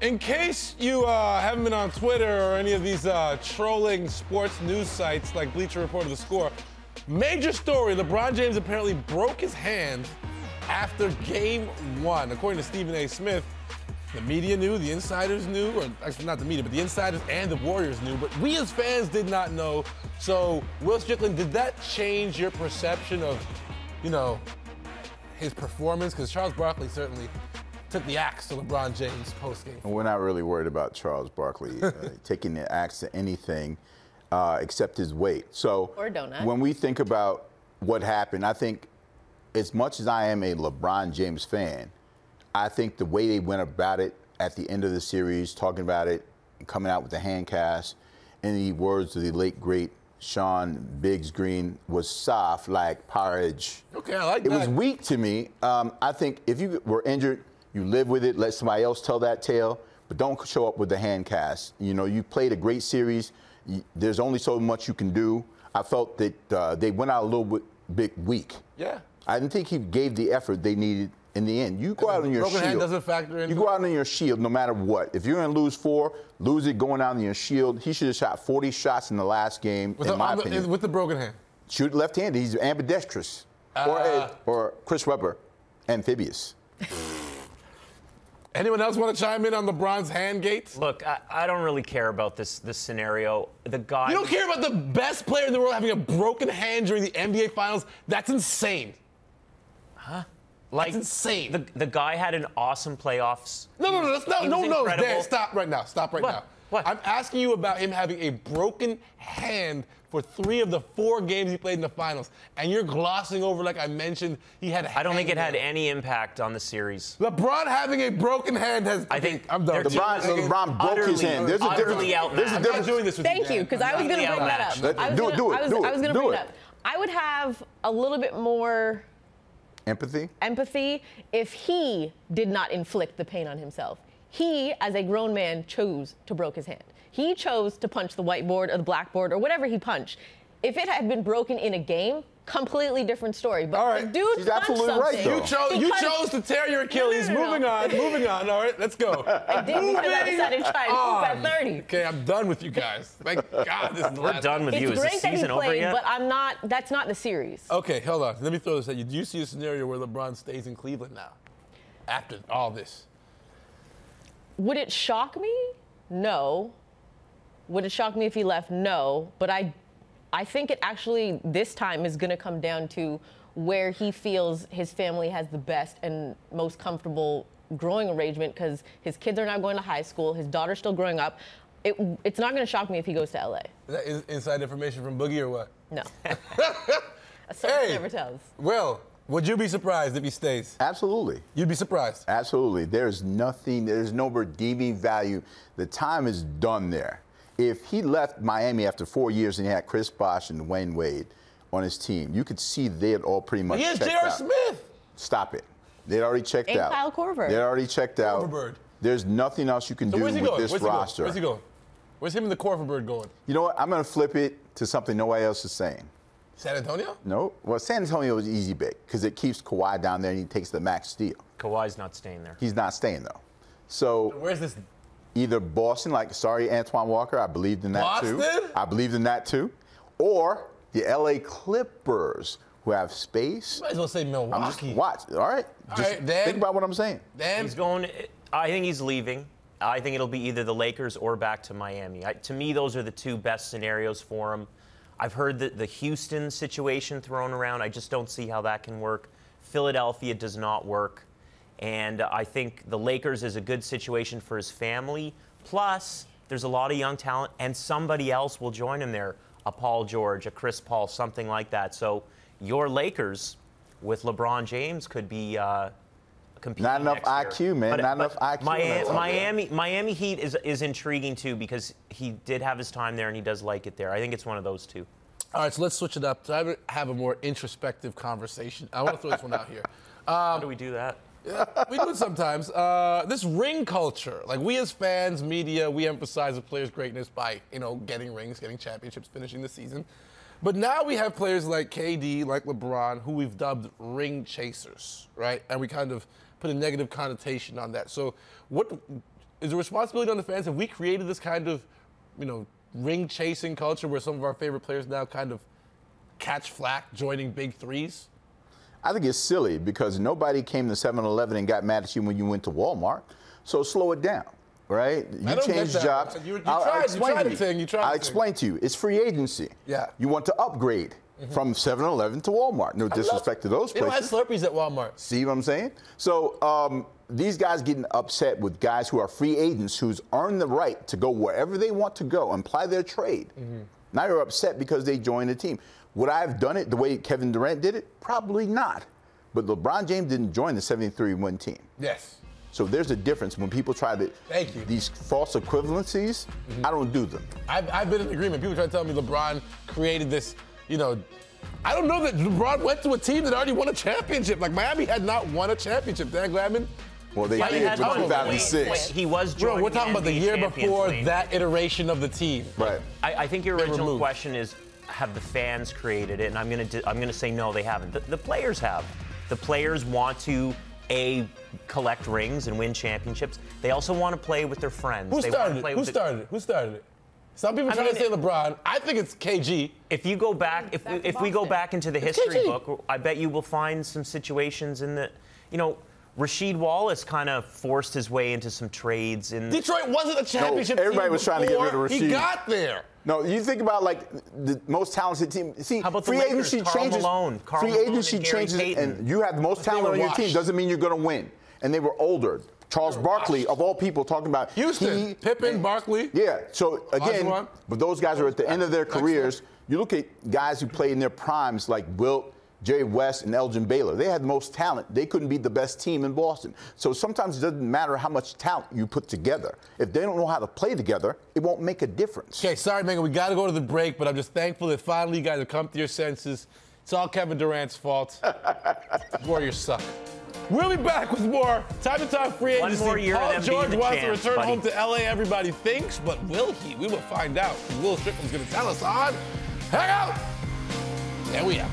In case you haven't been on Twitter or any of these trolling sports news sites like Bleacher Report or The Score, major story, LeBron James apparently broke his hand after Game 1. According to Stephen A. Smith, the media knew, the insiders knew, or actually not the media, but the insiders and the Warriors knew, but we as fans did not know. So, Will Strickland, did that change your perception of, his performance? Because Charles Barkley certainly took the axe to LeBron James post-game. We're not really worried about Charles Barkley taking the axe to anything except his weight. So or donut. When we think about what happened, I think as much as I am a LeBron James fan, I think the way they went about it at the end of the series, talking about it, coming out with the hand cast, in the words of the late, great Sean Biggs Green, was soft like porridge. Okay, I like that. It was weak to me. I think if you were injured, you live with it, let somebody else tell that tale, but don't show up with the hand cast. You played a great series. There's only so much you can do. I felt that they went out a little bit weak. Yeah. I didn't think he gave the effort they needed in the end. You go out on your broken shield. hand doesn't factor in. You go out on your shield no matter what. If you're going to lose 4, lose it going out on your shield. He should have shot 40 shots in the last game, in my opinion. With the broken hand. Shoot left-handed. He's ambidextrous. Or Chris Webber, amphibious. Anyone else want to chime in on LeBron's hand gates? Look, I don't really care about this scenario. The guy. You don't care about the best player in the world having a broken hand during the NBA Finals? That's insane. Huh? That's insane. The guy had an awesome playoffs. No, Dan, stop right now. Stop right now. What? I'm asking you about him having a broken hand for 3 of the 4 games he played in the Finals, and you're glossing over, like I mentioned, he had a I don't think it had hand. any impact on the series. LeBron having a broken hand has. I think I'm done. LeBron broke his hand. There's a difference. I'm not doing this with you, Thank you, because I was going to bring that up. I was going to bring it up. I would have a little bit more empathy if he did not inflict the pain on himself. He, as a grown man, chose to break his hand. He chose to punch the whiteboard or the blackboard or whatever he punched. If it had been broken in a game, completely different story. But all right. the dude He's punched absolutely right, something. though. You chose to tear your Achilles. No. Moving on. All right, let's go. I did because I decided to try to hoop at 30. Okay, I'm done with you guys. Thank God this is the We're last done with you. It's Is the great that he season over played, yet? but I'm not. That's not the series. Okay, hold on. Let me throw this at you. Do you see a scenario where LeBron stays in Cleveland now after all this? Would it shock me? No. Would it shock me if he left? No. But I think it actually this time is going to come down to where he feels his family has the best and most comfortable growing arrangement, because his kids are now going to high school. His daughter's still growing up. It's not going to shock me if he goes to L.A. Is that inside information from Boogie or what? No. A source never tells. Will, would you be surprised if he stays? Absolutely. You'd be surprised? Absolutely. There's no redeeming value. The time is done there. If he left Miami after 4 years and he had Chris Bosh and Dwayne Wade on his team, you could see they had all pretty much checked out. He has J.R. Smith. Stop it. They'd already checked And out. Kyle Korver. They'd already checked out. Korver. There's nothing else you can do with this roster. Where's he going? Where's him and the Korver going? You know what? I'm going to flip it to something nobody else is saying. San Antonio? No. Well, San Antonio is easy bait because it keeps Kawhi down there and he takes the max deal. Kawhi's not staying there. He's not staying, though. So where's this? Either Boston, sorry, Antoine Walker, I believed in that too. Boston? I believed in that too. Or the LA Clippers, who have space. Might as well say Milwaukee. Watch. All right. Think about what I'm saying. He's going. I think he's leaving. I think it'll be either the Lakers or back to Miami. To me, those are the 2 best scenarios for him. I've heard the Houston situation thrown around. I just don't see how that can work. Philadelphia does not work. And I think the Lakers is a good situation for his family. Plus, there's a lot of young talent, and somebody else will join him there. A Paul George, a Chris Paul, something like that. So your Lakers with LeBron James could be competing Not enough next year. IQ, man. Not enough IQ. Miami Heat is intriguing, too, because he did have his time there, and he does like it there. I think it's one of those 2. All right, so let's switch it up. So I have a more introspective conversation. I want to throw this one out here. How do we do that? Yeah, we do it sometimes. This ring culture, like we as fans, media, we emphasize a player's greatness by, getting rings, getting championships, finishing the season. But now we have players like KD, like LeBron, who we've dubbed ring chasers, right? And we kind of put a negative connotation on that. So what is the responsibility on the fans? Have we created this kind of, ring-chasing culture where some of our favorite players now kind of catch flack joining big threes? I think it's silly because nobody came to 7-Eleven and got mad at you when you went to Walmart. So slow it down, right? You changed jobs. I'll explain to you. It's free agency. Yeah. You want to upgrade from 7-Eleven to Walmart. No disrespect to those places. They don't have Slurpees at Walmart. See what I'm saying? So these guys getting upset with guys who are free agents who's earned the right to go wherever they want to go and apply their trade. Now you're upset because they joined the team. Would I have done it the way Kevin Durant did it? Probably not. But LeBron James didn't join the 73-win team. Yes. So there's a difference when people try to these false equivalencies. I don't do them. I've been in agreement. People try to tell me LeBron created this, I don't know that LeBron went to a team that already won a championship. Like Miami had not won a championship. Dan GLEAVEland. Well, they did in 2006. He was joining. We're talking about the year before that iteration of the team. Right. I think your original question is, have the fans created it? And I'm gonna say no, they haven't. The players have. The players want to collect rings and win championships. They also want to play with their friends. Who started it? Who started it? Some people try to say LeBron. I think it's KG. If you go back, if we go back into the history book, I bet you will find some situations in the, Rasheed Wallace kind of forced his way into some trades in Detroit wasn't a championship team. Everybody was trying to get rid of Rasheed. He got there. No, you think about like the most talented team. See, how about free the Lakers? agency changes. Free agency changes, and you have the most talent on your team doesn't mean you're going to win. And they were older. Charles Barkley, of all people, talking about Houston, Pippen, Barkley. Yeah. So again, but those guys are at the end of their careers. You look at guys who played in their primes like Wilt, Jerry West, and Elgin Baylor. They had the most talent. They couldn't be the best team in Boston. So sometimes it doesn't matter how much talent you put together. If they don't know how to play together, it won't make a difference. Okay, sorry, Megan, we got to go to the break, but I'm just thankful that finally you guys have come to your senses. It's all Kevin Durant's fault. Warriors suck. We'll be back with more Time to Talk free agency. One more year Paul and George wants to return buddy. home to L.A., everybody thinks, but will he? We will find out. Will Strickland's going to tell us on Hangout. There we are.